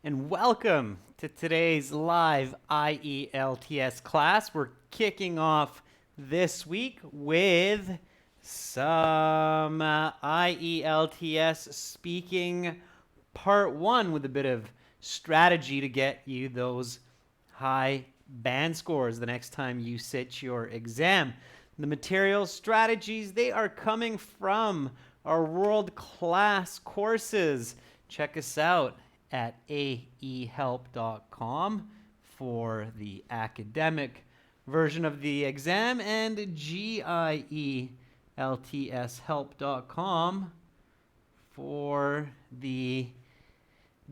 and welcome to today's live IELTS class. We're kicking off this week with some IELTS speaking part 1 with a bit of strategy to get you those high band scores the next time you sit your exam. The materials, strategies, they are coming from our world-class courses. Check us out at aehelp.com for the academic version of the exam and gieltshelp.com for the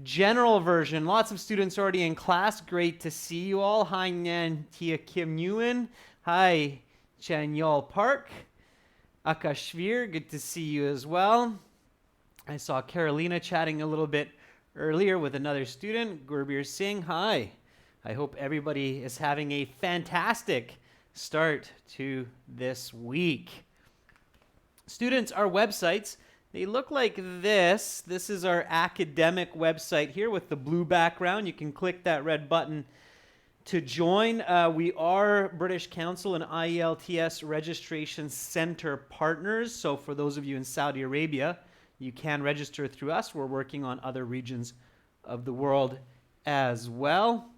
general version. Lots of students already in class. Great to see you all. Hi, Nyan Tia Kim Nguyen. Hi, Chanyol Park. Akashvir, good to see you as well. I saw Carolina chatting a little bit earlier with another student, Gurbir Singh. Hi. I hope everybody is having a fantastic start to this week. Students, our websites, they look like this. This is our academic website here with the blue background. You can click that red button to join. We are British Council and IELTS Registration Center partners. So for those of you in Saudi Arabia, you can register through us. We're working on other regions of the world as well.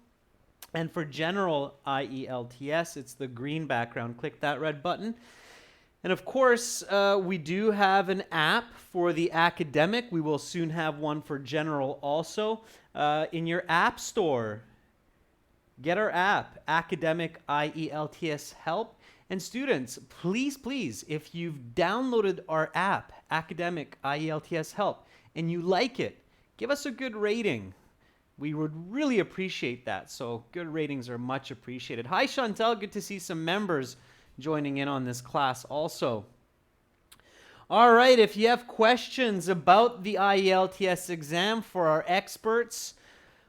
And for general IELTS, it's the green background. Click that red button. And of course, we do have an app for the academic. We will soon have one for general also. In your app store, get our app, Academic IELTS Help. And students, please, if you've downloaded our app, Academic IELTS Help, and you like it, give us a good rating. We would really appreciate that. So good ratings are much appreciated. Hi, Chantel. Good to see some members joining in on this class also. All right, if you have questions about the IELTS exam for our experts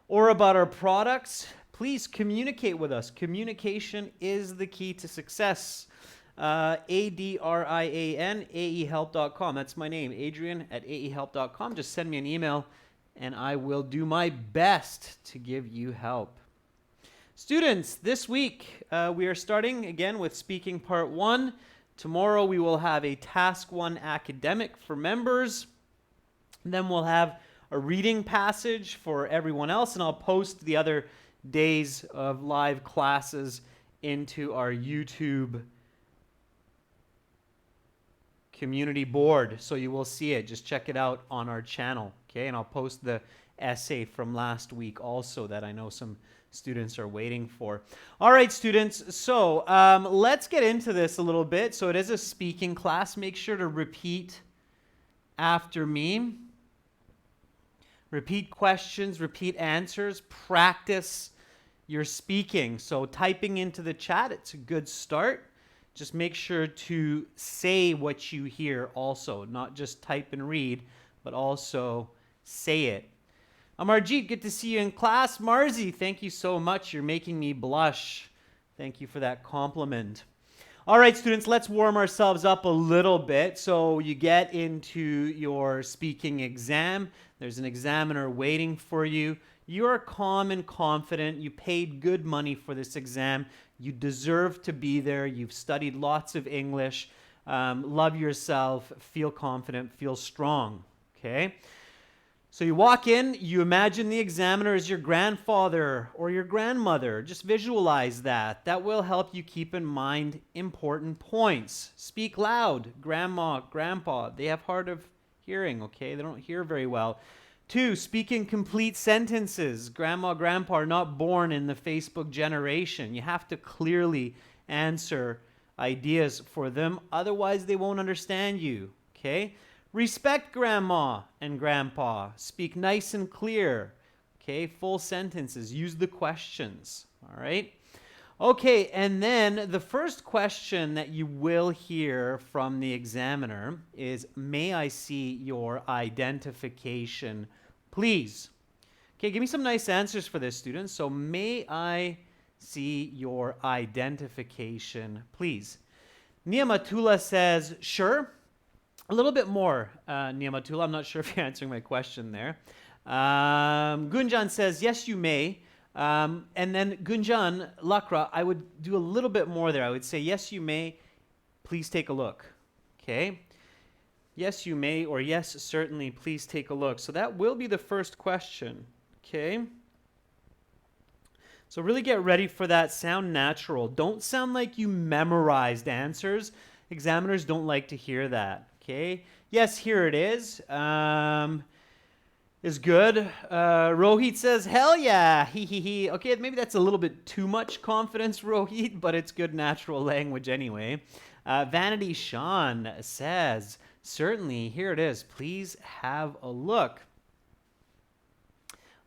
or about our products, please communicate with us. Communication is the key to success. ADRIAN, aehelp.com. That's my name, Adrian at aehelp.com. Just send me an email and I will do my best to give you help. Students, this week we are starting again with speaking part 1. Tomorrow we will have a task 1 academic for members. Then we'll have a reading passage for everyone else, and I'll post the other days of live classes into our YouTube community board, so you will see it. Just check it out on our channel, okay? And I'll post the essay from last week also that I know some students are waiting for. All right, students, so let's get into this a little bit. So it is a speaking class. Make sure to repeat after me. Repeat questions, repeat answers, practice your speaking. So typing into the chat, it's a good start. Just make sure to say what you hear also, not just type and read, but also say it. Amarjeet, good to see you in class. Marzi, thank you so much. You're making me blush. Thank you for that compliment. All right, students, let's warm ourselves up a little bit. So you get into your speaking exam. There's an examiner waiting for you. You're calm and confident. You paid good money for this exam. You deserve to be there. You've studied lots of English. Love yourself. Feel confident. Feel strong. Okay? So you walk in. You imagine the examiner is your grandfather or your grandmother. Just visualize that. That will help you keep in mind important points. Speak loud. Grandma, grandpa, they have hard of hearing, okay? They don't hear very well. 2, speak in complete sentences. Grandma, grandpa are not born in the Facebook generation. You have to clearly answer ideas for them. Otherwise, they won't understand you, okay? Respect grandma and grandpa. Speak nice and clear, okay? Full sentences. Use the questions, all right? Okay, and then the first question that you will hear from the examiner is, may I see your identification, please? Okay, give me some nice answers for this, students. So, may I see your identification, please? Niamatullah says, sure. A little bit more, Niamatullah. I'm not sure if you're answering my question there. Gunjan says, yes, you may. And then Gunjan, Lakra, I would do a little bit more there. I would say, yes, you may. Please take a look. Okay? Yes, you may, or yes, certainly, please take a look. So that will be the first question. Okay? So really get ready for that. Sound natural. Don't sound like you memorized answers. Examiners don't like to hear that. Okay? Yes, here it is. Is good. Rohit says, hell yeah. He. Okay, maybe that's a little bit too much confidence, Rohit, but it's good natural language anyway. Vanity Sean says, certainly, here it is. Please have a look.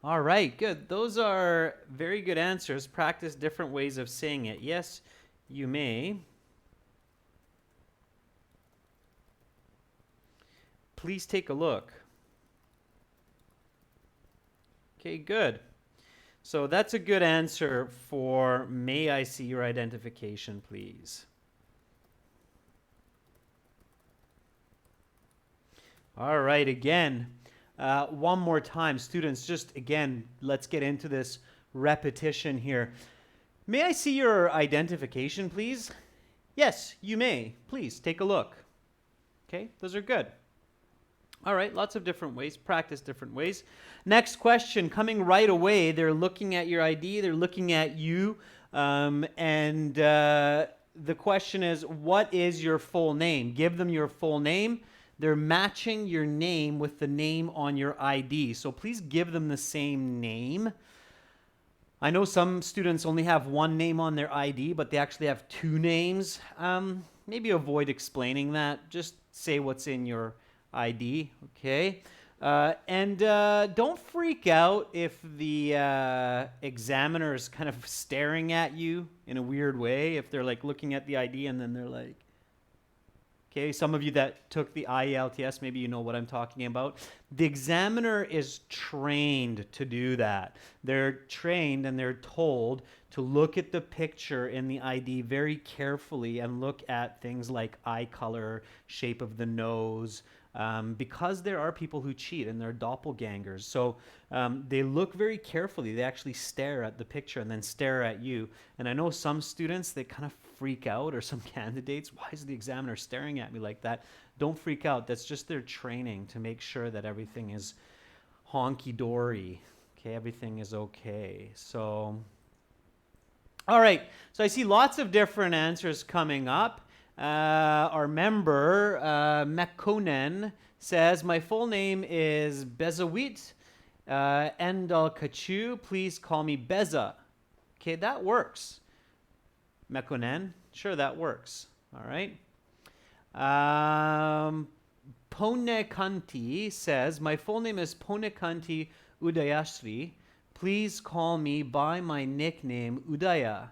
All right, good. Those are very good answers. Practice different ways of saying it. Yes, you may. Please take a look. Okay, good. So that's a good answer for may I see your identification, please. All right, again, one more time. Students, just again, let's get into this repetition here. May I see your identification, please? Yes, you may. Please take a look. Okay, those are good. All right, lots of different ways. Practice different ways. Next question, coming right away. They're looking at your ID. They're looking at you. The question is, what is your full name? Give them your full name. They're matching your name with the name on your ID. So please give them the same name. I know some students only have one name on their ID, but they actually have two names. Maybe avoid explaining that. Just say what's in your ID, okay? Don't freak out if the examiner is kind of staring at you in a weird way, if they're like looking at the ID and then they're like, okay, some of you that took the IELTS, maybe you know what I'm talking about. The examiner is trained to do that. They're trained and they're told to look at the picture in the ID very carefully and look at things like eye color, shape of the nose, because there are people who cheat and they're doppelgangers. So they look very carefully. They actually stare at the picture and then stare at you. And I know some students, they kind of freak out, or some candidates, why is the examiner staring at me like that? Don't freak out. That's just their training to make sure that everything is honky-dory. Okay, everything is okay. So, all right. So I see lots of different answers coming up. Our member, Mekonen, says, my full name is Bezawit Endal Kachu. Please call me Beza. Okay, that works. Mekonen, sure, that works. All right. Ponekanti says, my full name is Ponekanti Udayashri. Please call me by my nickname Udaya.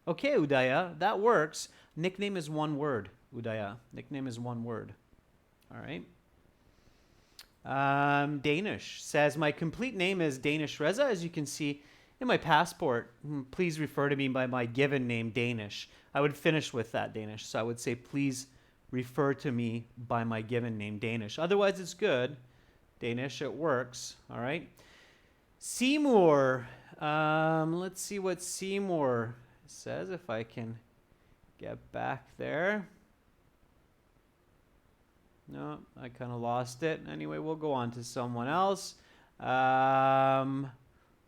Okay, Udaya, that works. Nickname is one word, Udaya. Nickname is one word. All right. Danish says, my complete name is Danish Reza. As you can see in my passport, please refer to me by my given name, Danish. I would finish with that, Danish. So I would say, please refer to me by my given name, Danish. Otherwise, it's good. Danish, it works. All right. Seymour. Let's see what Seymour says, if I can get back there. No, I kind of lost it. Anyway, we'll go on to someone else.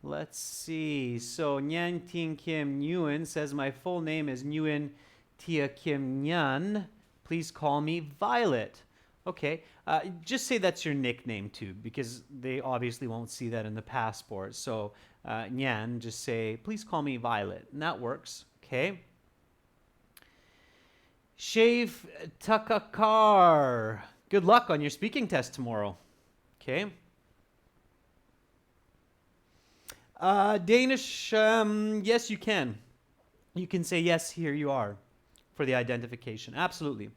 Let's see. So Nyan Ting Kim Nguyen says, my full name is Nguyen Tia Kim Nyan. Please call me Violet. Okay, just say that's your nickname too, because they obviously won't see that in the passport. So Nyan, just say, please call me Violet. And that works. Okay. Shave Takakar. Good luck on your speaking test tomorrow. Okay. Danish, yes, you can. You can say, yes, here you are for the identification. Absolutely.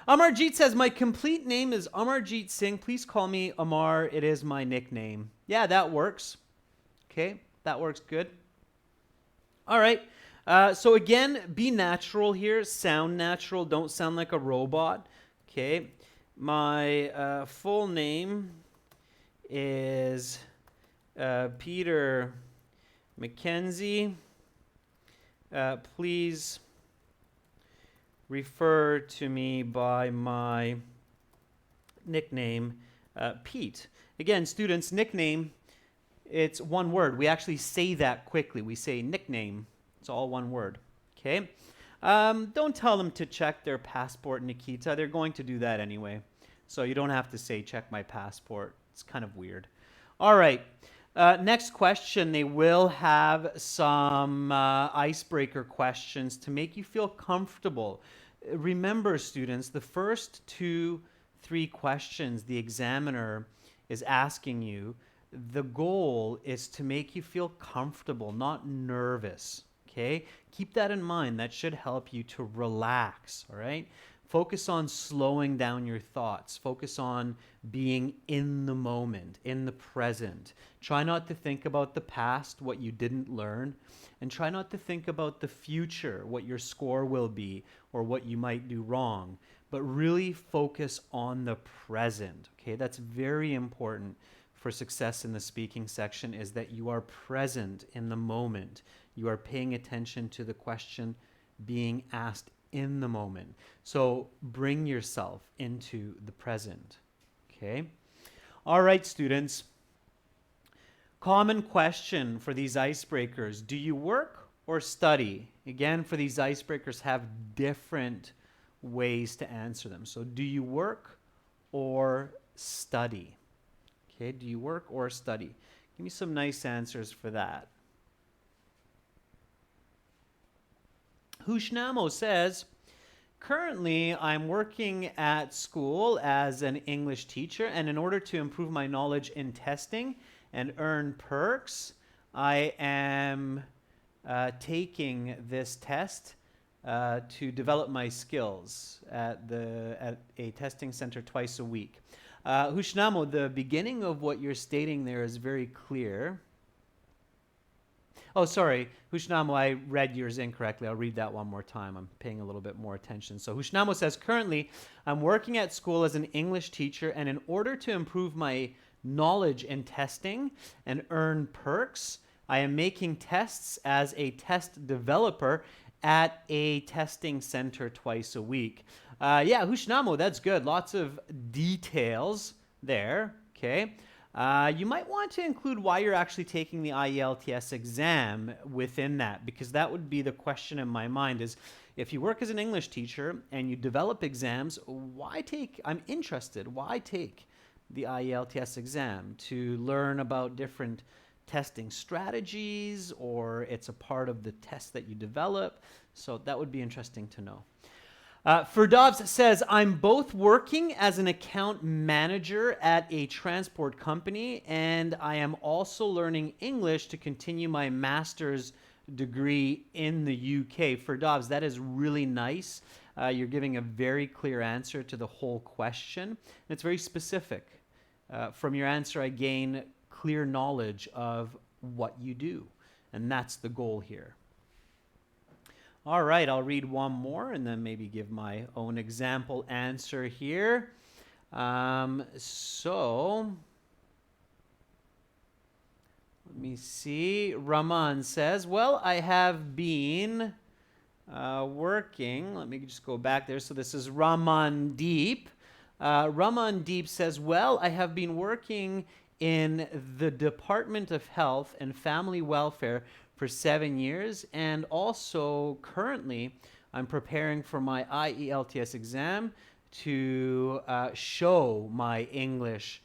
Amarjeet says, my complete name is Amarjeet Singh. Please call me Amar. It is my nickname. Yeah, that works. Okay, that works good. All right. So again, be natural here. Sound natural. Don't sound like a robot. Okay. My full name is Peter Mackenzie, please refer to me by my nickname, Pete. Again, students, nickname, it's one word. We actually say that quickly. We say nickname. It's all one word. Okay? Don't tell them to check their passport, Nikita. They're going to do that anyway. So you don't have to say, check my passport. It's kind of weird. All right. Next question. They will have some icebreaker questions to make you feel comfortable. Remember, students, the first 2-3 questions the examiner is asking you, the goal is to make you feel comfortable, not nervous. Okay? Keep that in mind. That should help you to relax, all right? Focus on slowing down your thoughts. Focus on being in the moment, in the present. Try not to think about the past, what you didn't learn, and try not to think about the future, what your score will be, or what you might do wrong, but really focus on the present, okay? That's very important for success in the speaking section, is that you are present in the moment. You are paying attention to the question being asked in the moment. So bring yourself into the present, okay? All right, students. Common question for these icebreakers. Do you work or study? Again, for these icebreakers, have different ways to answer them. So do you work or study? Okay, do you work or study? Give me some nice answers for that. Hushnamo says, currently I'm working at school as an English teacher, and in order to improve my knowledge in testing and earn perks, I am taking this test to develop my skills at a testing center twice a week. Hushnamo, the beginning of what you're stating there is very clear. Oh, sorry, Hushnamo, I read yours incorrectly. I'll read that one more time. I'm paying a little bit more attention. So Hushnamo says, currently, I'm working at school as an English teacher, and in order to improve my knowledge in testing and earn perks, I am making tests as a test developer at a testing center twice a week. Yeah, Hushnamo, that's good. Lots of details there, okay? You might want to include why you're actually taking the IELTS exam within that, because that would be the question in my mind is, if you work as an English teacher and you develop exams, why take, I'm interested, why take the IELTS exam? To learn about different testing strategies, or it's a part of the test that you develop? So that would be interesting to know. Ferdovs says, I'm both working as an account manager at a transport company, and I am also learning English to continue my master's degree in the UK. Ferdovs, that is really nice. You're giving a very clear answer to the whole question. And it's very specific. From your answer, I gain clear knowledge of what you do, and that's the goal here. All right, I'll read one more and then maybe give my own example answer here. So let me see. Raman says, well, I have been working. Let me just go back there. So this is Raman Deep. Raman Deep says, well, I have been working in the Department of Health and Family Welfare for 7 years, and also currently I'm preparing for my IELTS exam to show my English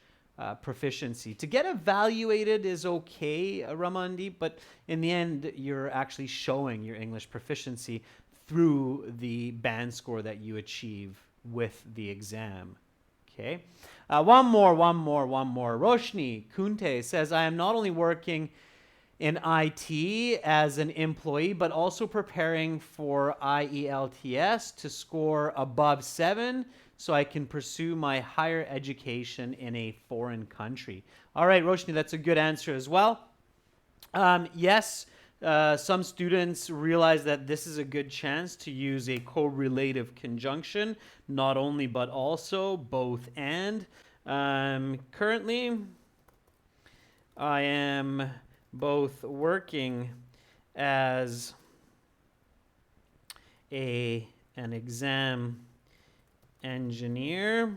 proficiency. To get evaluated is okay, Ramandeep, but in the end you're actually showing your English proficiency through the band score that you achieve with the exam. Okay, one more. Roshni Kunte says, I am not only working in IT as an employee, but also preparing for IELTS to score above 7 so I can pursue my higher education in a foreign country. All right, Roshni, that's a good answer as well. Yes, some students realize that this is a good chance to use a correlative conjunction, not only but also, both and. Currently, I am both working as an exam engineer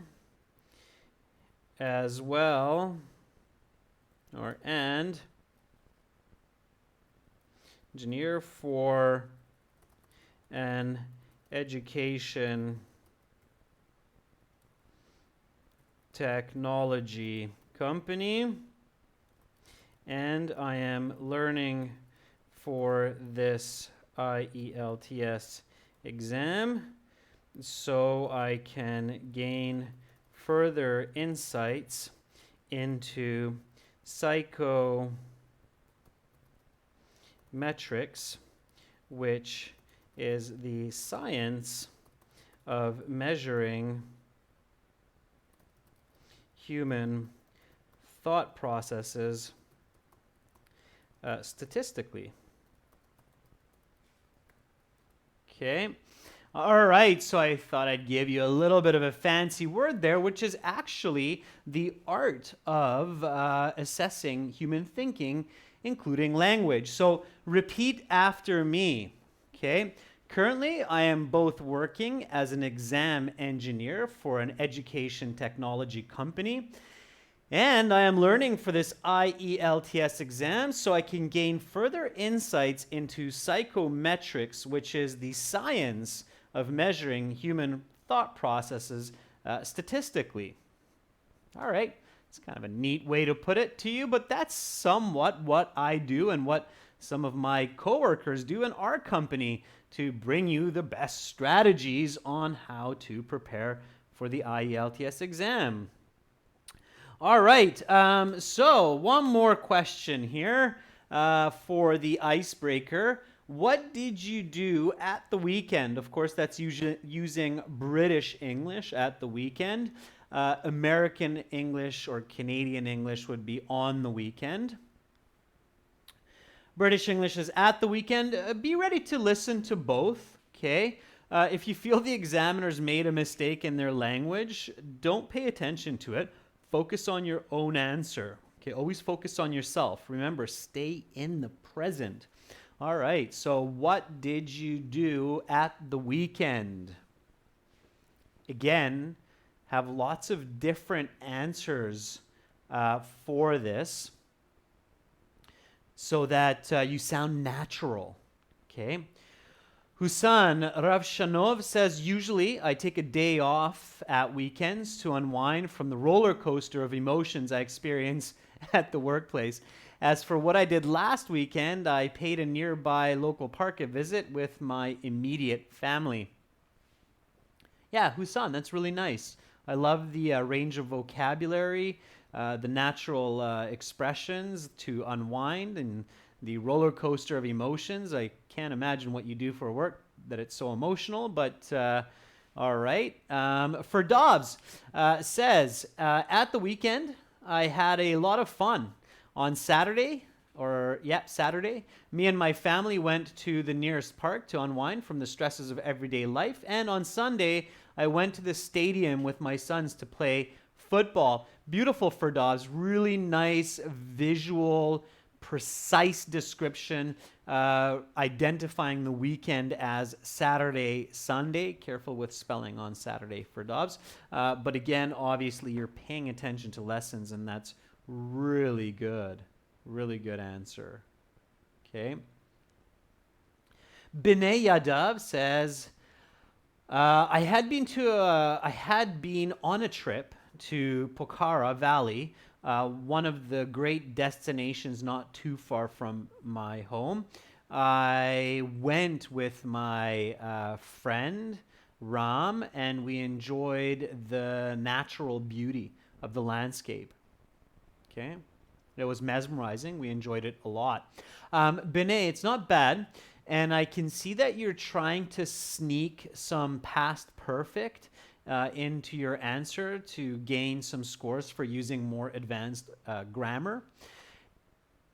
as well, and engineer for an education technology company, and I am learning for this IELTS exam so I can gain further insights into psychometrics, which is the science of measuring human thought processes statistically. Okay. All right, so I thought I'd give you a little bit of a fancy word there, which is actually the art of assessing human thinking, including language. So repeat after me, okay? Currently, I am both working as an exam engineer for an education technology company, and I am learning for this IELTS exam so I can gain further insights into psychometrics, which is the science of measuring human thought processes statistically. All right, it's kind of a neat way to put it to you, but that's somewhat what I do and what some of my coworkers do in our company to bring you the best strategies on how to prepare for the IELTS exam. All right, so one more question here for the icebreaker. What did you do at the weekend? Of course, that's using British English at the weekend. American English or Canadian English would be on the weekend. British English is at the weekend. Be ready to listen to both, okay? If you feel the examiners made a mistake in their language, don't pay attention to it. Focus on your own answer. Okay, always focus on yourself. Remember, stay in the present. All right, so what did you do at the weekend? Again, have lots of different answers for this so that you sound natural. Okay. Husan Ravshanov says, usually I take a day off at weekends to unwind from the roller coaster of emotions I experience at the workplace. As for what I did last weekend, I paid a nearby local park a visit with my immediate family. Yeah, Husan, that's really nice. I love the range of vocabulary, the natural expressions to unwind, and the roller coaster of emotions. I can't imagine what you do for work that it's so emotional, but all right. For Dobbs says, at the weekend, I had a lot of fun. On Saturday, Saturday, me and my family went to the nearest park to unwind from the stresses of everyday life. And on Sunday, I went to the stadium with my sons to play football. Beautiful for Dobbs. Really nice visual, precise description, identifying the weekend as Saturday, Sunday. Careful with spelling on Saturday for Dobbs. But again, obviously, you're paying attention to lessons, and that's really good. Really good answer. Okay. Binay Yadav says, I had been on a trip to Pokhara Valley, one of the great destinations not too far from my home. I went with my friend Ram, and we enjoyed the natural beauty of the landscape. Okay. It was mesmerizing. We enjoyed it a lot. Binay, it's not bad. And I can see that you're trying to sneak some past perfect into your answer to gain some scores for using more advanced grammar.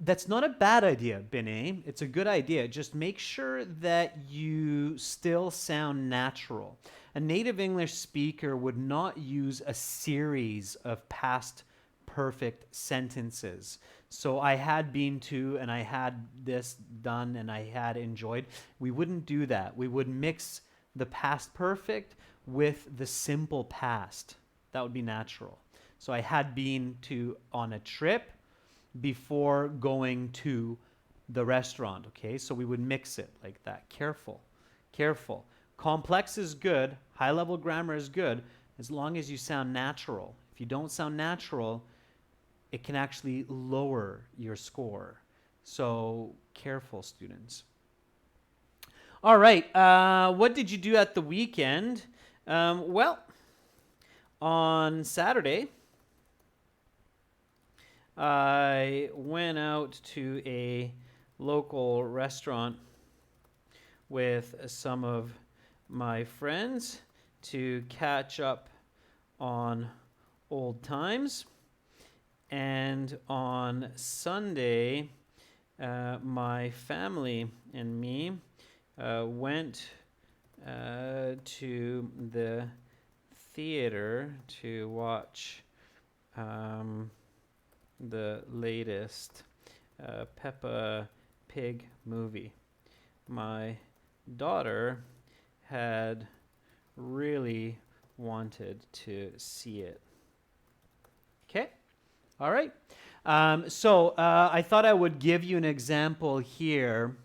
That's not a bad idea, Binay. It's a good idea. Just make sure that you still sound natural. A native English speaker would not use a series of past perfect sentences. So I had been to and I had this done and I had enjoyed. We wouldn't do that. We would mix the past perfect with the simple past. That would be natural. So I had been to on a trip before going to the restaurant, okay? So we would mix it like that. Careful, careful. Complex is good, high level grammar is good, as long as you sound natural. If you don't sound natural, it can actually lower your score. So careful, students. All right, what did you do at the weekend? Well, on Saturday, I went out to a local restaurant with some of my friends to catch up on old times. And on Sunday, my family and me went to the theater to watch the latest Peppa Pig movie. My daughter had really wanted to see it. Okay? All right. So I thought I would give you an example here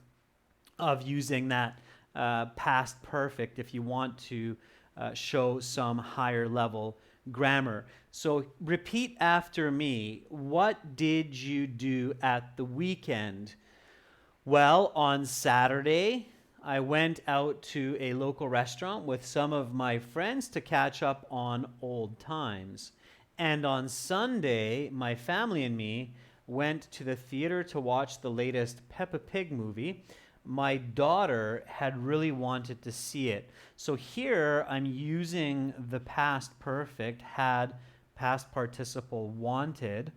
of using that past perfect if you want to show some higher level grammar. So repeat after me. What did you do at the weekend? Well, on Saturday, I went out to a local restaurant with some of my friends to catch up on old times. And on Sunday, my family and me went to the theater to watch the latest Peppa Pig movie. My daughter had really wanted to see it. So here I'm using the past perfect, had, past participle, wanted,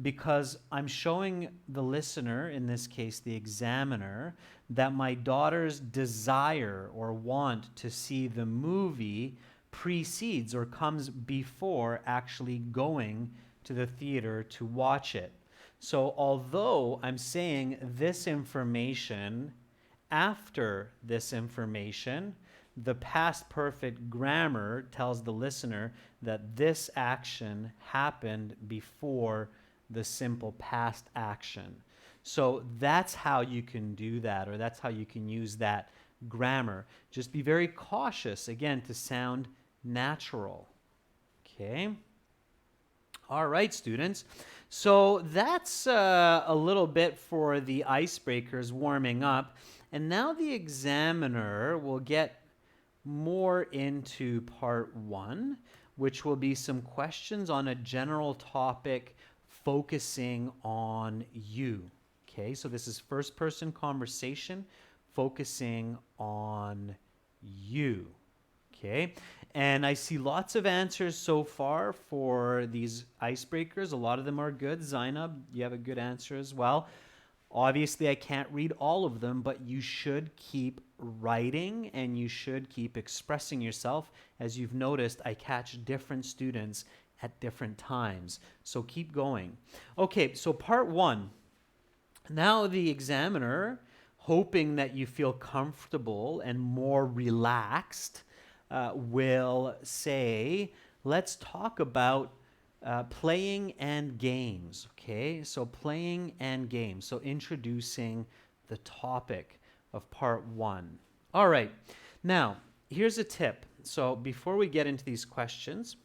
because I'm showing the listener, in this case the examiner, that my daughter's desire or want to see the movie precedes or comes before actually going to the theater to watch it. So although I'm saying this information after this information, the past perfect grammar tells the listener that this action happened before the simple past action. So that's how you can do that, or that's how you can use that grammar. Just be very cautious, again, to sound natural. Okay? All right, students. So that's a little bit for the icebreakers warming up. And now the examiner will get more into part one, which will be some questions on a general topic focusing on you. Okay, so this is first person conversation focusing on you. Okay, and I see lots of answers so far for these icebreakers. A lot of them are good. Zainab, you have a good answer as well. Obviously, I can't read all of them, but you should keep writing and you should keep expressing yourself. As you've noticed, I catch different students at different times. So keep going. Okay, so part one. Now the examiner, hoping that you feel comfortable and more relaxed, will say, let's talk about playing and games, okay? So playing and games. So introducing the topic of part one. All right. Now, here's a tip. So before we get into these questions,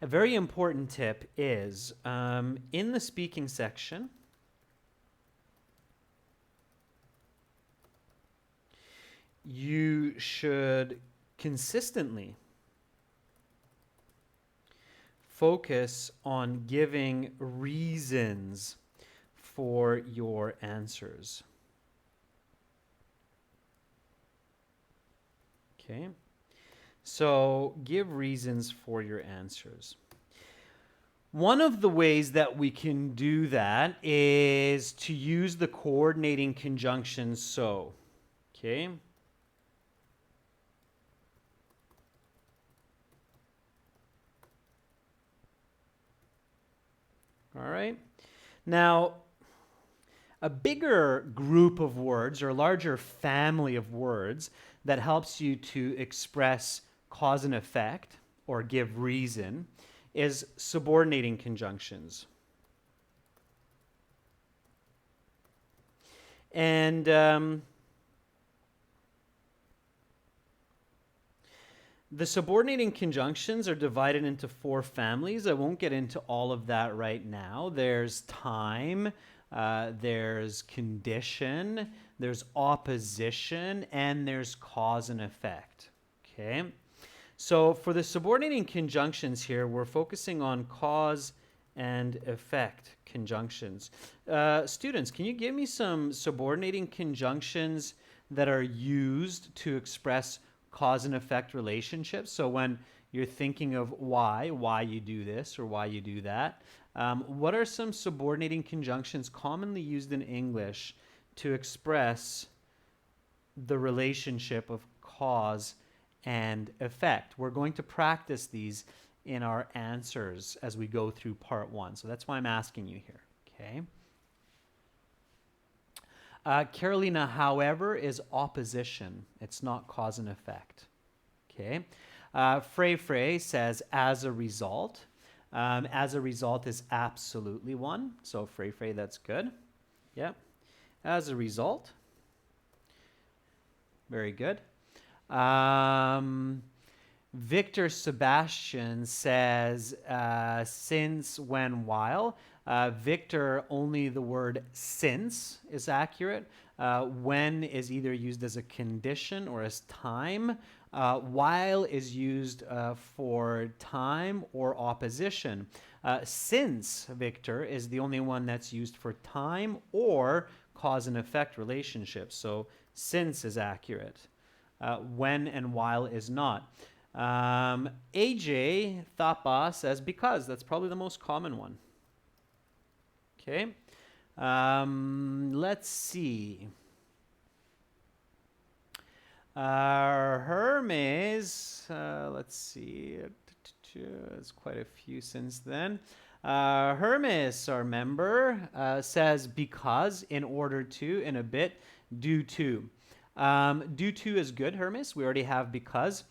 a very important tip is in the speaking section, you should consistently focus on giving reasons for your answers. Okay? So give reasons for your answers. One of the ways that we can do that is to use the coordinating conjunction so. Okay? All right. Now, a bigger group of words or a larger family of words that helps you to express cause and effect or give reason is subordinating conjunctions. And the subordinating conjunctions are divided into 4 families. I won't get into all of that right now. There's time, there's condition, there's opposition, and there's cause and effect. Okay? So for the subordinating conjunctions here, we're focusing on cause and effect conjunctions. Students, can you give me some subordinating conjunctions that are used to express cause and effect relationships? So when you're thinking of why you do this or why you do that, what are some subordinating conjunctions commonly used in English to express the relationship of cause and effect? We're going to practice these in our answers as we go through part 1. So that's why I'm asking you here, okay? Carolina, however, is opposition. It's not cause and effect, okay? Frey says, as a result. As a result is absolutely one. So Frey, that's good. Yep. As a result. Very good. Victor Sebastian says, since, when, while. Victor, only the word since is accurate. When is either used as a condition or as time. While is used for time or opposition. Since, Victor, is the only one that's used for time or cause and effect relationships. So since is accurate. When and while is not. AJ Thapa says because. That's probably the most common one. Okay. Let's see. Hermes, let's see. There's quite a few since then. Hermes, our member, says because, in order to, in a bit, due to. Due to is good, Hermes. We already have because.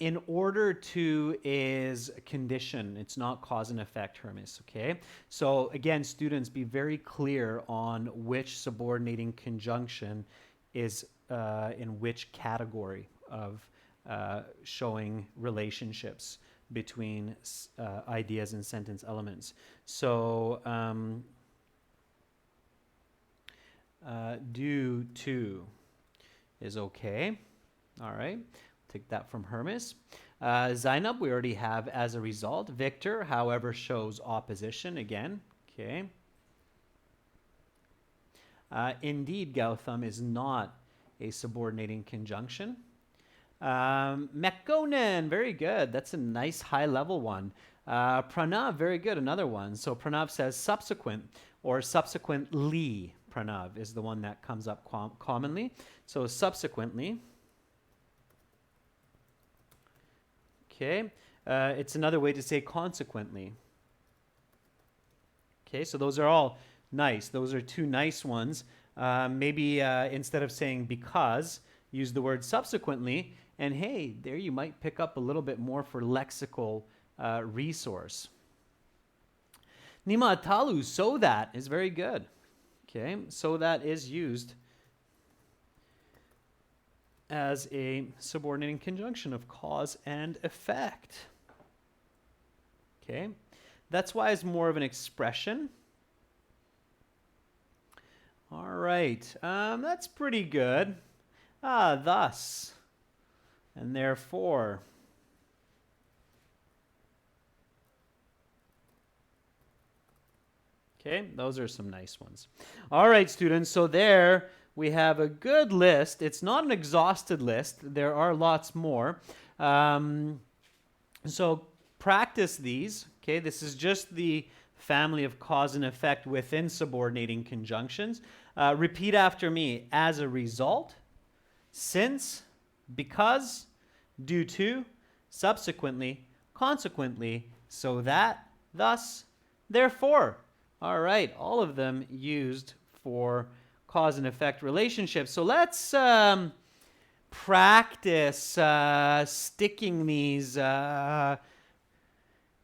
In order to is condition. It's not cause and effect, Hermes, okay? So again, students, be very clear on which subordinating conjunction is in which category of showing relationships between ideas and sentence elements. So due to is okay. All right. Take that from Hermes. Zainab, we already have as a result. Victor, however, shows opposition again. Okay. Indeed, Gautam is not a subordinating conjunction. Mekonnen, very good. That's a nice high-level one. Pranav, very good. Another one. So Pranav says subsequent or subsequently. Pranav is the one that comes up commonly. So subsequently. Okay. It's another way to say consequently. Okay, so those are all nice. Those are 2 nice ones. Maybe instead of saying because, use the word subsequently, and hey, there you might pick up a little bit more for lexical resource. Nima talu, so that is very good. Okay, so that is used as a subordinating conjunction of cause and effect. Okay, that's why it's more of an expression. All right, that's pretty good. Thus, and therefore. Okay, those are some nice ones. All right, students, so there we have a good list. It's not an exhausted list. There are lots more. So practice these. Okay, this is just the family of cause and effect within subordinating conjunctions. Repeat after me. As a result, since, because, due to, subsequently, consequently, so that, thus, therefore. All right, all of them used for cause and effect relationships. So let's practice sticking these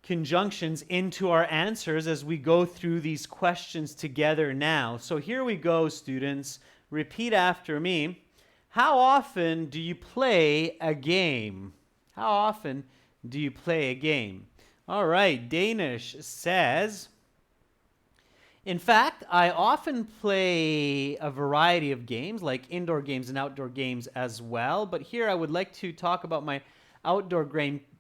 conjunctions into our answers as we go through these questions together now. So here we go, students. Repeat after me. How often do you play a game? How often do you play a game? All right, Danish says, in fact, I often play a variety of games, like indoor games and outdoor games as well. But here I would like to talk about my outdoor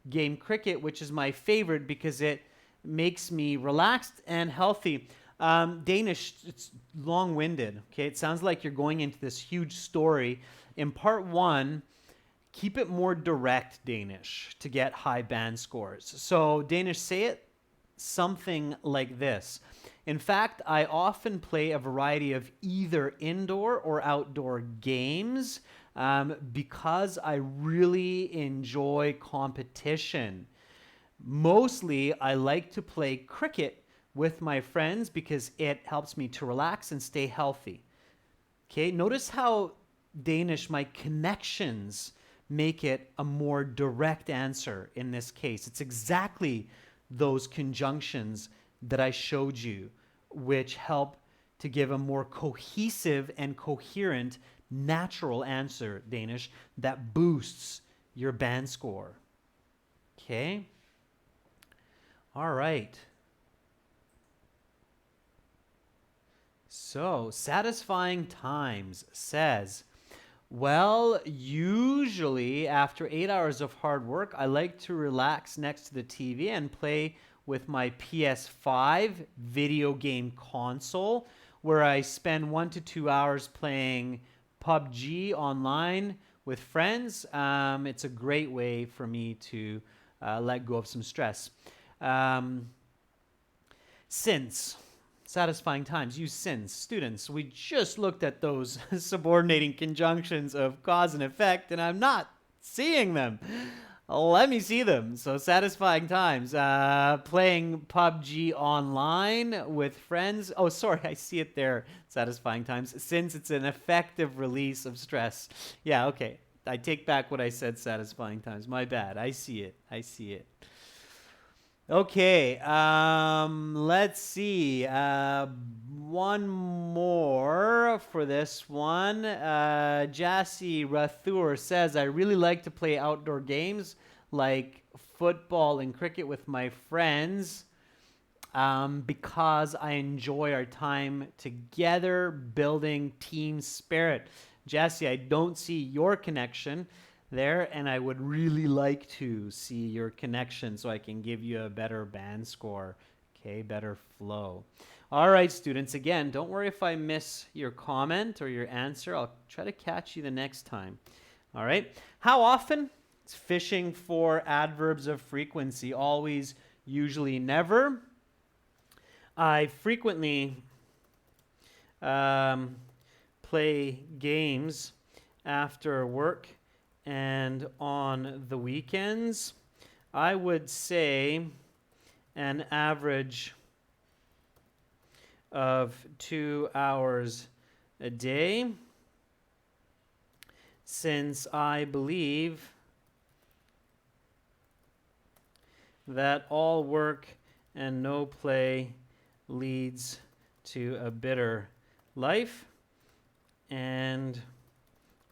game cricket, which is my favorite because it makes me relaxed and healthy. Danish, it's long-winded, okay? It sounds like you're going into this huge story. In part one, keep it more direct, Danish, to get high band scores. So Danish, say it something like this. In fact, I often play a variety of either indoor or outdoor games because I really enjoy competition. Mostly, I like to play cricket with my friends because it helps me to relax and stay healthy. Okay, notice how Danish, my connections make it a more direct answer in this case. It's exactly those conjunctions that I showed you, which help to give a more cohesive and coherent natural answer, Danish, that boosts your band score. Okay? All right. So, Satisfying Times says, well, usually after 8 hours of hard work, I like to relax next to the TV and play with my PS5 video game console, where I spend 1 to 2 hours playing PUBG online with friends. It's a great way for me to let go of some stress. Since Satisfying Times, use since. Students, we just looked at those subordinating conjunctions of cause and effect, and I'm not seeing them. Let me see them. So Satisfying Times, playing PUBG online with friends. Oh, sorry, I see it there. Satisfying Times, since it's an effective release of stress. Yeah, okay. I take back what I said, Satisfying Times. My bad. I see it. I see it. Okay, let's see. One more for this one. Jassy Rathur says, I really like to play outdoor games like football and cricket with my friends because I enjoy our time together building team spirit. Jassy, I don't see your connection there, and I would really like to see your connection so I can give you a better band score, okay, better flow. All right, students, again, don't worry if I miss your comment or your answer. I'll try to catch you the next time. All right, how often? It's fishing for adverbs of frequency, always, usually, never. I frequently play games after work and on the weekends. I would say an average of 2 hours a day, since I believe that all work and no play leads to a bitter life, and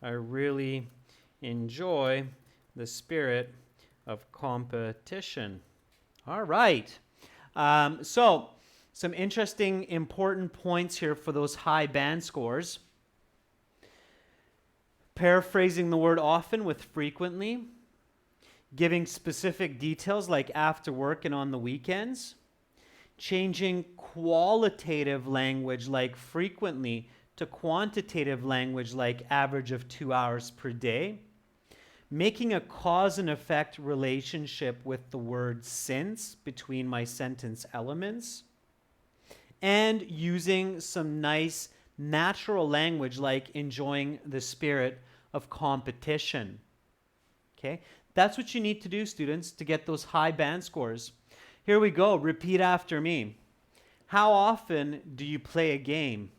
I really enjoy the spirit of competition. All right. So, some interesting, important points here for those high band scores. Paraphrasing the word often with frequently. Giving specific details like after work and on the weekends. Changing qualitative language like frequently to quantitative language like average of 2 hours per day. Making a cause and effect relationship with the word since between my sentence elements, and using some nice natural language like enjoying the spirit of competition. Okay, that's what you need to do, students, to get those high band scores. Here we go. Repeat after me. How often do you play a game?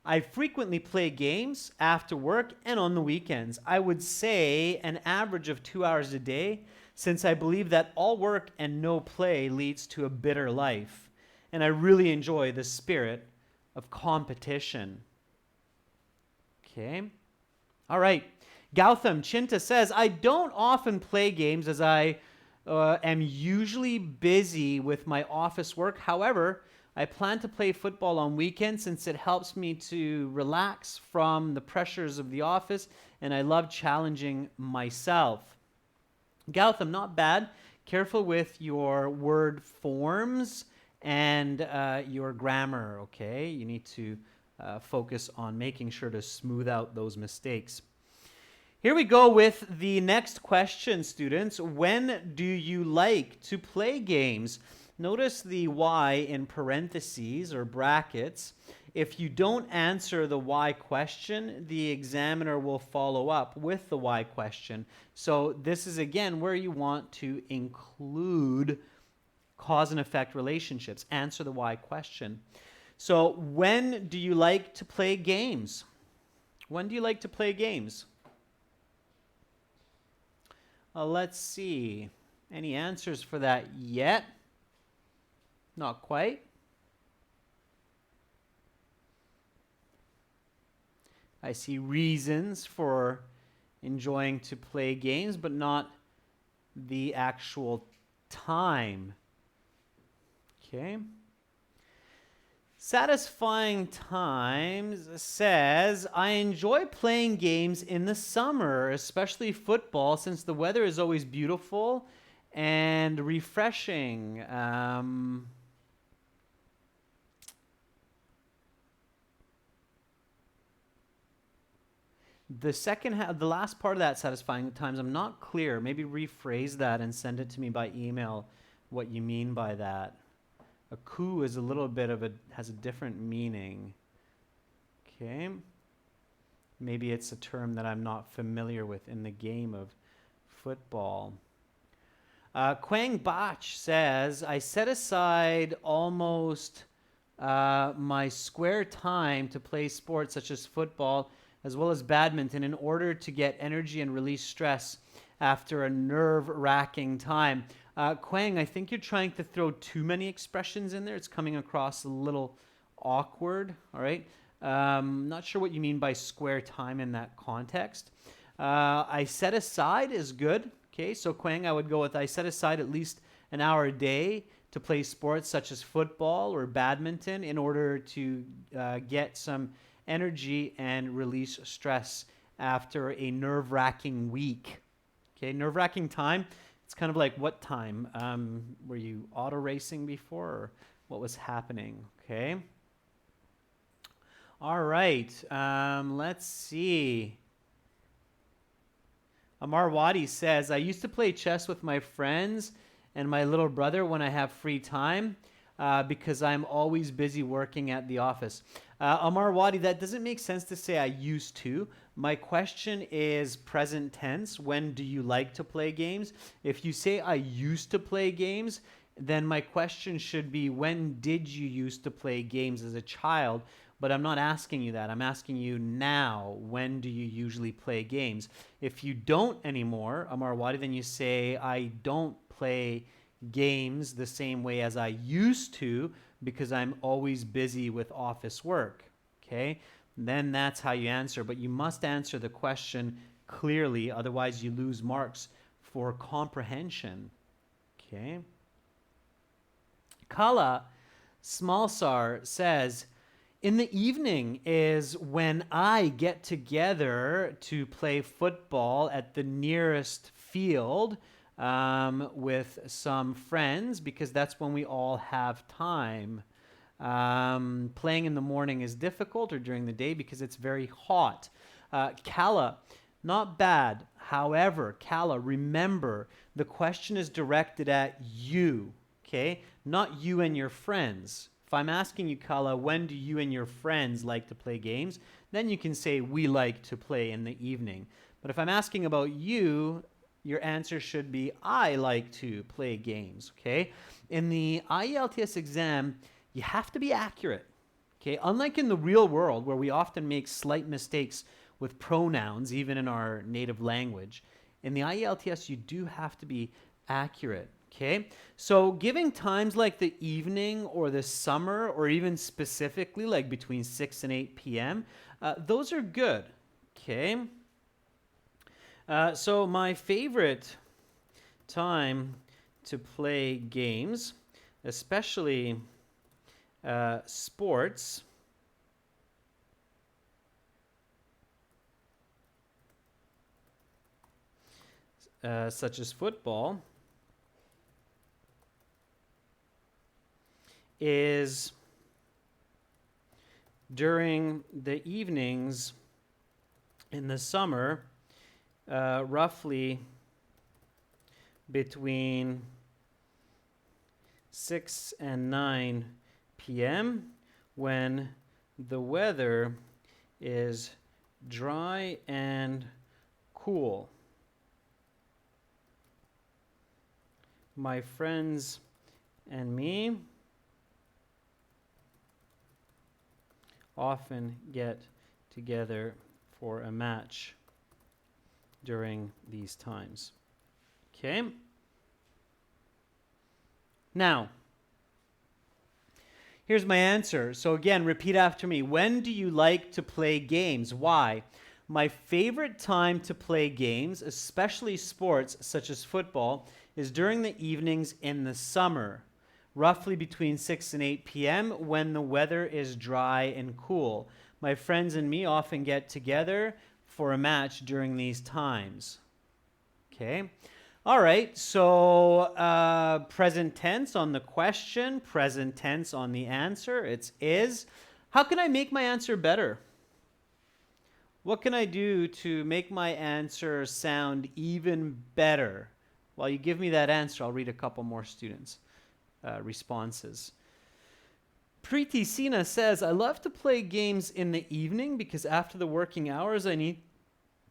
I frequently play games after work and on the weekends. I would say an average of 2 hours a day, since I believe that all work and no play leads to a bitter life. And I really enjoy the spirit of competition. Okay. All right. Gautam Chinta says, I don't often play games as I am usually busy with my office work. However, I plan to play football on weekends since it helps me to relax from the pressures of the office, and I love challenging myself. Gautam, not bad. Careful with your word forms and your grammar, okay? You need to focus on making sure to smooth out those mistakes. Here we go with the next question, students. When do you like to play games? Notice the why in parentheses or brackets. If you don't answer the why question, the examiner will follow up with the why question. So this is, again, where you want to include cause and effect relationships. Answer the why question. So when do you like to play games? When do you like to play games? Let's see. Any answers for that yet? Not quite. I see reasons for enjoying to play games, but not the actual time. Okay. Satisfying Times says, I enjoy playing games in the summer, especially football, since the weather is always beautiful and refreshing. The last part of that Satisfying Times, I'm not clear. Maybe rephrase that and send it to me by email, what you mean by that. A coup is a little bit of has a different meaning. Okay. Maybe it's a term that I'm not familiar with in the game of football. Quang Bach says, I set aside almost my square time to play sports such as football as well as badminton in order to get energy and release stress after a nerve-wracking time. Quang, I think you're trying to throw too many expressions in there. It's coming across a little awkward, all right? Not sure what you mean by square time in that context. I set aside is good. Okay, so Quang, I would go with I set aside at least an hour a day to play sports such as football or badminton in order to get some energy and release stress after a nerve-wracking week. Okay, nerve-wracking time. It's kind of like what time? Were you auto racing before, or what was happening? Okay. All right. Let's see. Amar Wadi says, I used to play chess with my friends and my little brother when I have free time because I'm always busy working at the office. Amar Wadi, that doesn't make sense to say I used to. My question is present tense. When do you like to play games? If you say I used to play games, then my question should be when did you used to play games as a child? But I'm not asking you that. I'm asking you now, when do you usually play games? If you don't anymore, Amar Wadi, then you say I don't play games the same way as I used to because I'm always busy with office work. Okay? Then that's how you answer. But you must answer the question clearly, otherwise you lose marks for comprehension. Okay? Kala Smallsar says, in the evening is when I get together to play football at the nearest field with some friends because that's when we all have time. Playing in the morning is difficult or during the day because it's very hot. Kala, not bad. However, Kala, remember, the question is directed at you, okay? Not you and your friends. If I'm asking you, Kala, when do you and your friends like to play games? Then you can say, we like to play in the evening. But if I'm asking about you, your answer should be, I like to play games, okay? In the IELTS exam, you have to be accurate. Okay, unlike in the real world where we often make slight mistakes with pronouns, even in our native language, in the IELTS you do have to be accurate. Okay, so giving times like the evening or the summer, or even specifically like between 6 and 8 p.m., those are good. Okay, so my favorite time to play games, especially sports, such as football, is during the evenings in the summer, roughly between 6 and 9 p.m., when the weather is dry and cool. My friends and me often get together for a match during these times. Okay? Now, here's my answer. So again, repeat after me. When do you like to play games? Why? My favorite time to play games, especially sports such as football, is during the evenings in the summer, roughly between 6 and 8 p.m. when the weather is dry and cool. My friends and me often get together for a match during these times. Okay? All right, so present tense on the question, present tense on the answer. It's is. How can I make my answer better? What can I do to make my answer sound even better? While you give me that answer, I'll read a couple more students' responses. Preeti Sina says, I love to play games in the evening because after the working hours, I need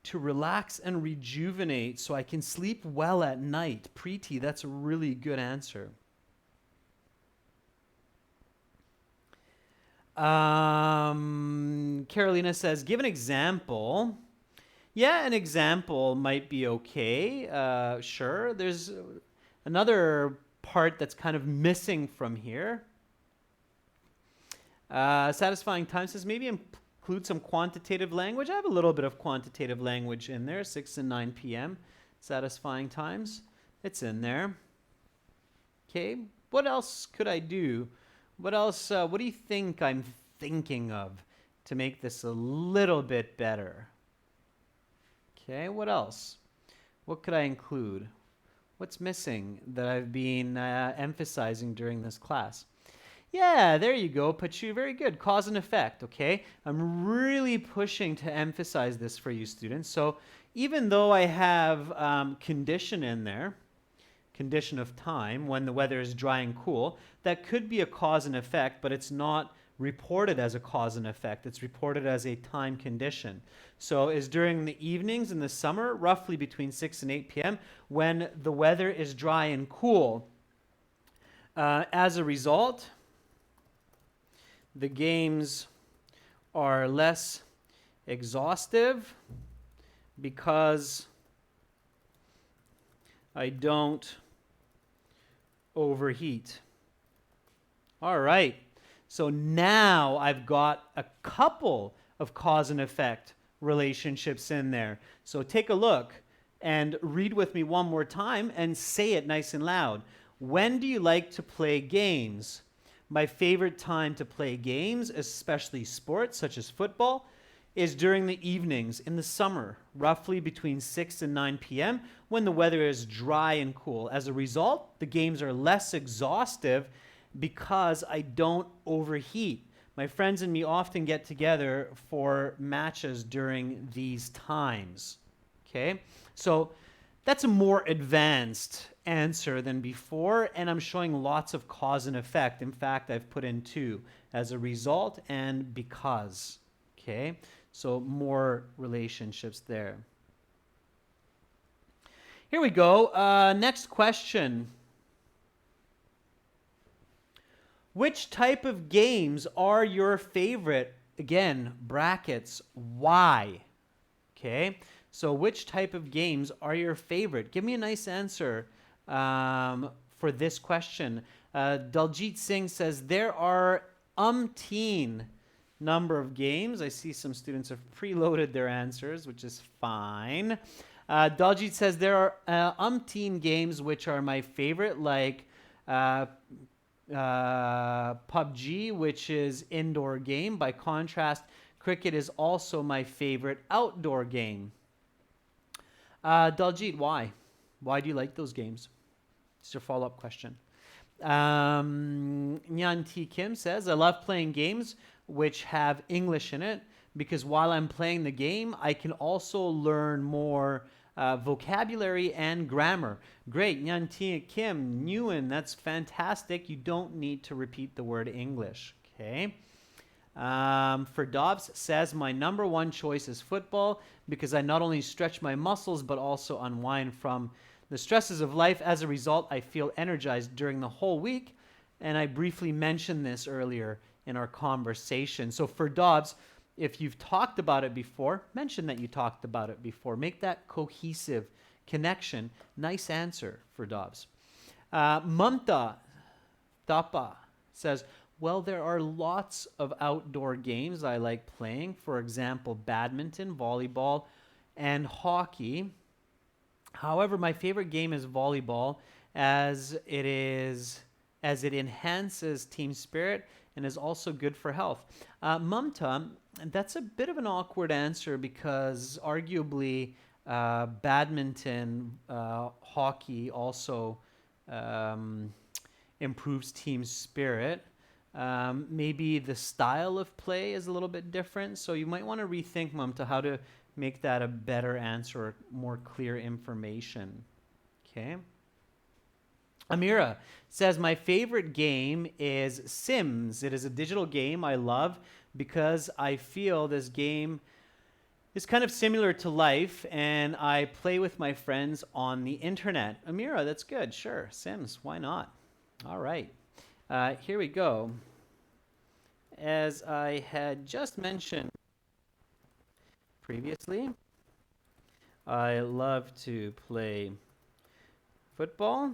to relax and rejuvenate so I can sleep well at night. Preeti, that's a really good answer. Carolina says, give an example. Yeah, an example might be okay. Sure. There's another part that's kind of missing from here. Satisfying time says maybe include some quantitative language. I have a little bit of quantitative language in there, 6 and 9 p.m. Satisfying times. It's in there. Okay, what else could I do? What else, what do you think I'm thinking of to make this a little bit better? Okay, what else? What could I include? What's missing that I've been emphasizing during this class? Yeah, there you go, Pachu. Very good. Cause and effect, okay? I'm really pushing to emphasize this for you students. So even though I have condition in there, condition of time, when the weather is dry and cool, that could be a cause and effect, but it's not reported as a cause and effect. It's reported as a time condition. So is during the evenings in the summer, roughly between 6 and 8 p.m., when the weather is dry and cool. As a result, the games are less exhaustive because I don't overheat. All right. So now I've got a couple of cause and effect relationships in there. So take a look and read with me one more time and say it nice and loud. When do you like to play games? My favorite time to play games, especially sports such as football, is during the evenings in the summer, roughly between 6 and 9 p.m. when the weather is dry and cool. As a result, the games are less exhaustive because I don't overheat. My friends and me often get together for matches during these times. Okay? So that's a more advanced answer than before, and I'm showing lots of cause and effect. In fact, I've put in two, as a result and because. Okay? So more relationships there. Here we go. Next question. Which type of games are your favorite? Again, brackets, why? Okay, so which type of games are your favorite? Give me a nice answer for this question. Daljit Singh says there are umpteen number of games. I see some students have preloaded their answers, which is fine. Daljit says there are umpteen games which are my favorite, like PUBG, which is indoor game. By contrast, cricket is also my favorite outdoor game. Daljit, why? Why do you like those games? It's your follow-up question. Nyan T. Kim says, I love playing games which have English in it because while I'm playing the game, I can also learn more vocabulary and grammar. Great, Nyan T. Kim, Nguyen, that's fantastic. You don't need to repeat the word English, okay? For Dobbs says, my number one choice is football because I not only stretch my muscles but also unwind from the stresses of life. As a result, I feel energized during the whole week, and I briefly mentioned this earlier in our conversation. So for Dobbs, if you've talked about it before, mention that you talked about it before. Make that cohesive connection. Nice answer for Dobbs. Mamta Tapa says, well, there are lots of outdoor games I like playing. For example, badminton, volleyball, and hockey. However, my favorite game is volleyball as it enhances team spirit and is also good for health. Mamta, that's a bit of an awkward answer because arguably badminton, hockey also improves team spirit. Maybe the style of play is a little bit different, so you might want to rethink, Mamta, how to make that a better answer, or more clear information. Okay. Amira says, my favorite game is Sims. It is a digital game I love because I feel this game is kind of similar to life and I play with my friends on the internet. Amira, that's good. Sure. Sims, why not? All right. Here we go. As I had just mentioned previously, I love to play football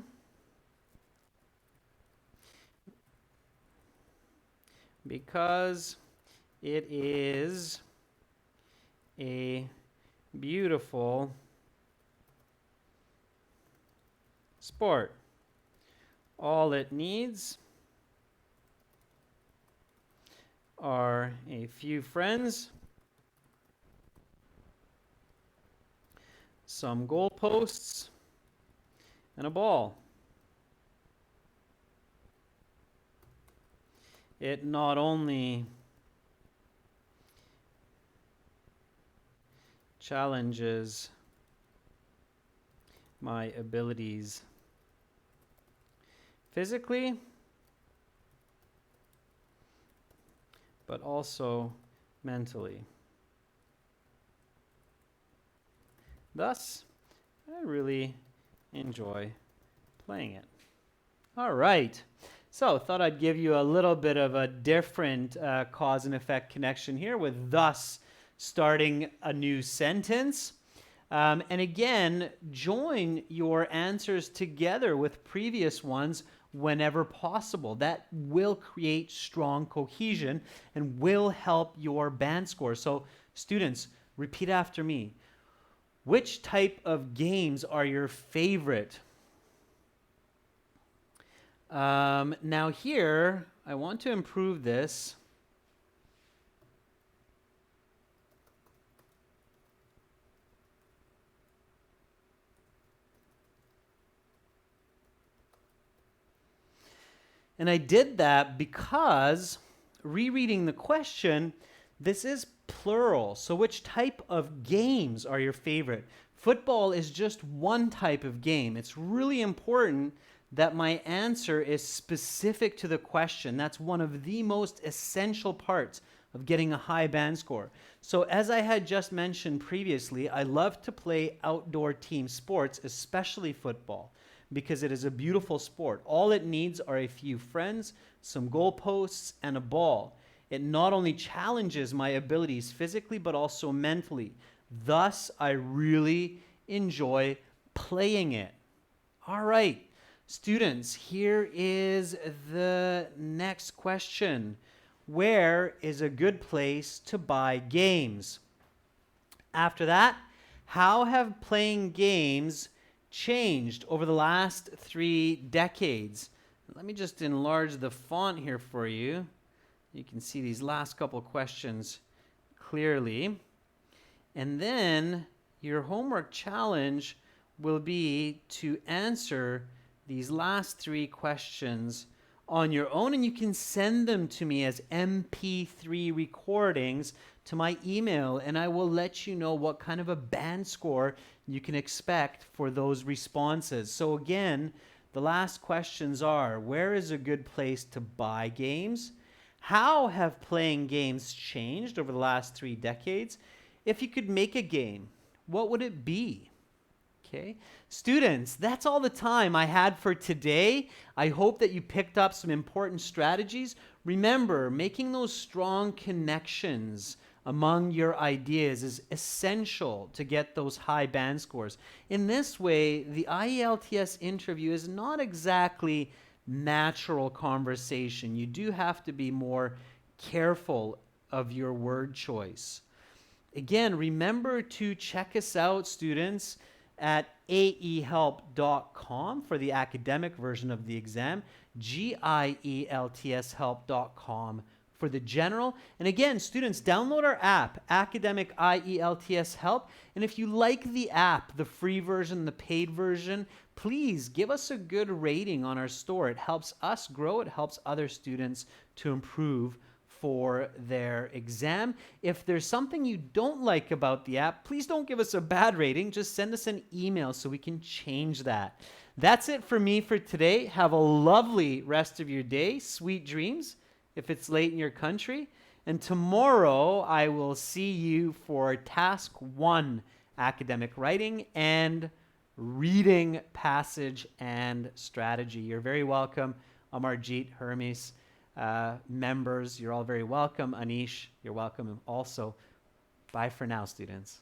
because it is a beautiful sport. All it needs are a few friends, some goalposts, and a ball. It not only challenges my abilities physically, but also mentally. Thus, I really enjoy playing it. All right. So, thought I'd give you a little bit of a different cause and effect connection here with thus starting a new sentence. And again, join your answers together with previous ones whenever possible. That will create strong cohesion and will help your band score. So, students, repeat after me. Which type of games are your favorite? Now here, I want to improve this. And I did that because rereading the question, this is plural. So which type of games are your favorite? Football is just one type of game. It's really important that my answer is specific to the question. That's one of the most essential parts of getting a high band score. So as I had just mentioned previously, I love to play outdoor team sports, especially football, because it is a beautiful sport. All it needs are a few friends, some goalposts, and a ball. It not only challenges my abilities physically, but also mentally. Thus, I really enjoy playing it. All right, students, here is the next question. Where is a good place to buy games? After that, how have playing games changed over the last 3 decades? Let me just enlarge the font here for you. You can see these last couple questions clearly. And then your homework challenge will be to answer these last 3 questions on your own, and you can send them to me as MP3 recordings to my email, and I will let you know what kind of a band score you can expect for those responses. So again, the last questions are, where is a good place to buy games? How have playing games changed over the last 3 decades? If you could make a game, what would it be? Okay, students, that's all the time I had for today. I hope that you picked up some important strategies. Remember, making those strong connections among your ideas is essential to get those high band scores. In this way, the IELTS interview is not exactly natural conversation. You do have to be more careful of your word choice. Again, remember to check us out, students, at aehelp.com for the academic version of the exam, gieltshelp.com for the general. And again, students, download our app, Academic IELTS Help. And if you like the app, the free version, the paid version, please give us a good rating on our store. It helps us grow. It helps other students to improve for their exam. If there's something you don't like about the app, please don't give us a bad rating. Just send us an email so we can change that. That's it for me for today. Have a lovely rest of your day. Sweet dreams if it's late in your country. And tomorrow I will see you for task 1, academic writing and reading passage and strategy. You're very welcome. Amarjeet, Hermes. Members, you're all very welcome. Anish, you're welcome also. Bye for now, students.